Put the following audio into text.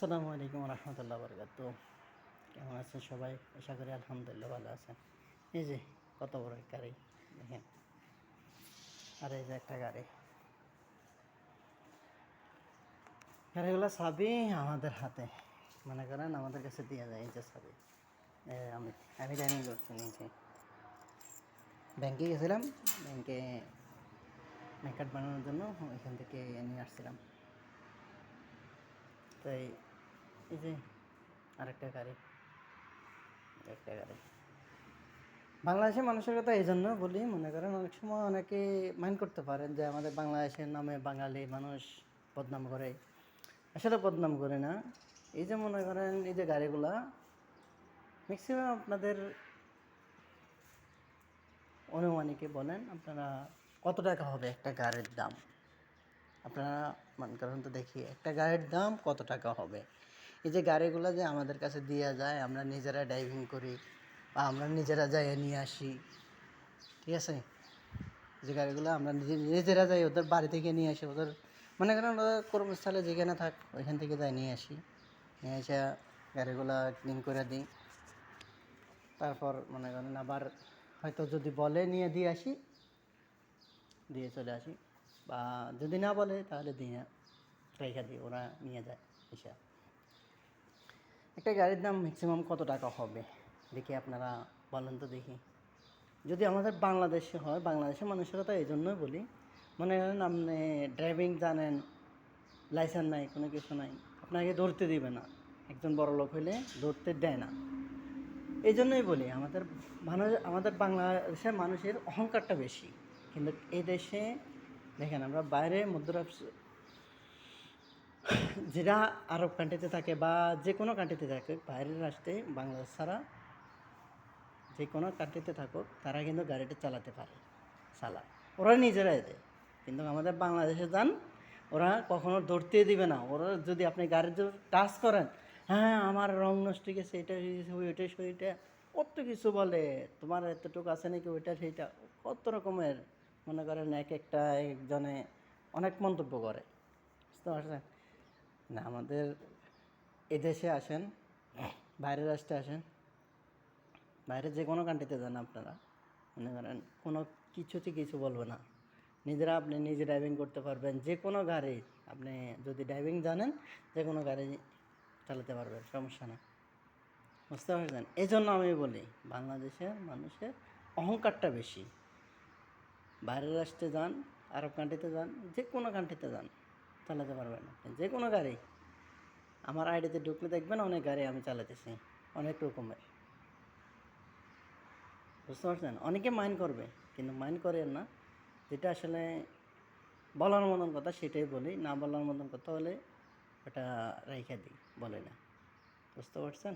আসসালামু আলাইকুম রহমতুল্লাহ বরকাত। কেমন আছেন সবাই? আশা করি আলহামদুলিল্লাহ ভালো আছেন। এই যে কত বড় গাড়ি দেখেন, আর এই যে একটা গাড়িগুলো চাবি আমাদের হাতে, মনে করেন আমাদের কাছে দিয়ে যায়। এই যে চাবি, আমি আমি ড্রাইভিং করছি। নিচে ব্যাংকে গেছিলাম, ব্যাংকে ব্যাংক কার্ড বানানোর জন্য ওইখান থেকে নিয়ে আসছিলাম। তাই এই যে আরেকটা গাড়ি, একটা গাড়ি। বাংলাদেশের মানুষের কথা এই জন্য বলি, মনে করেন অনেক সময় অনেকে মাইন্ড করতে পারেন যে আমাদের বাংলাদেশের নামে বাঙালি মানুষ বদনাম করে। আসলে বদনাম করে না। এই যে মনে করেন এই যে গাড়িগুলা ম্যাক্সিমাম আপনাদের অনুমানিকে বলেন আপনারা কত টাকা হবে একটা গাড়ির দাম। আপনারা মনে করেন তো দেখি একটা গাড়ির দাম কত টাকা হবে। এই যে গাড়িগুলো যে আমাদের কাছে দেওয়া যায়, আমরা নিজেরা ড্রাইভিং করি বা আমরা নিজেরা যাই নিয়ে আসি, ঠিক আছে? যে গাড়িগুলো আমরা নিজেরা যাই ওদের বাড়ি থেকে নিয়ে আসি, ওদের মনে করেন ওদের কর্মস্থলে যেখানে থাক ওইখান থেকে যাই নিয়ে আসি, নিয়ে এসে গাড়িগুলো ক্লিন করে দিই। তারপর মনে করেন আবার হয়তো যদি বলে নিয়ে দিয়ে আসি, দিয়ে চলে আসি, বা যদি না বলে তাহলে দিয়ে রেখে দিই, ওরা নিয়ে যায় এসে। একটা গাড়ির দাম ম্যাক্সিমাম কত টাকা হবে দেখি আপনারা বলেন তো দেখি। যদি আমাদের বাংলাদেশে হয়, বাংলাদেশের মানুষের কথা এই জন্যই বলি, মনে করেন আপনি ড্রাইভিং জানেন, লাইসেন্স নাই, কোনো কিছু নাই, আপনাকে ধরতে দিবে না। একজন বড় লোক হইলে ধরতে দেয় না। এই জন্যই বলি আমাদের বাংলাদেশের মানুষের অহংকারটা বেশি। কিন্তু এই দেশে দেখেন, আমরা বাইরে যেটা আরব কান্ট্রিতে থাকে বা যে কোনো কান্ট্রিতে থাকে, বাইরের রাষ্ট্রে বাংলাদেশ ছাড়া যে কোনো কান্ট্রিতে থাকুক, তারা কিন্তু গাড়িটা চালাতে পারে, চালায়, ওরা নিজেরাই দেয়। কিন্তু আমাদের বাংলাদেশে যান, ওরা কখনো ধরতে দিবে না। ওরা যদি আপনি গাড়ি টাচ করেন, হ্যাঁ আমার রং নষ্ট গেছে, এটা হয়েছে, ওইটা সেইটা, কত কিছু বলে, তোমার এতটুকু আছে নাকি, ওইটা সেইটা, কত রকমের মনে করেন একটা একজনে অনেক মন্তব্য করে, বুঝতে পারছেন না? আমাদের এদেশে আসেন, বাইরের রাষ্ট্রে আসেন, বাইরে যে কোনো কান্ট্রিতে যান, আপনারা মনে করেন কোনো কিছুতে কিছু বলবে না। নিজেরা আপনি নিজে ড্রাইভিং করতে পারবেন, যে কোনো গাড়ি আপনি যদি ড্রাইভিং জানেন, যে কোনো গাড়ি চালাতে পারবেন, সমস্যা নেই, বুঝতে পারছেন? এই জন্য আমি বলি বাংলাদেশের মানুষের অহংকারটা বেশি। বাইরের রাষ্ট্রে যান, আরব কান্ট্রিতে যান, যে কোনো কান্ট্রিতে যান, চালাতে পারবেন আপনি যে কোনো গাড়ি। আমার আইডিতে ঢুকলে দেখবেন অনেক গাড়ি আমি চালাতেছি, অনেক রকমের, বুঝতে পারছেন? অনেকে মাইন্ড করবে, কিন্তু মাইন্ড করেন না। যেটা আসলে বলার মতন কথা সেটাই বলি, না বলার মতন কথা হলে ওটা রেখে দিই, বলে না, বুঝতে পারছেন?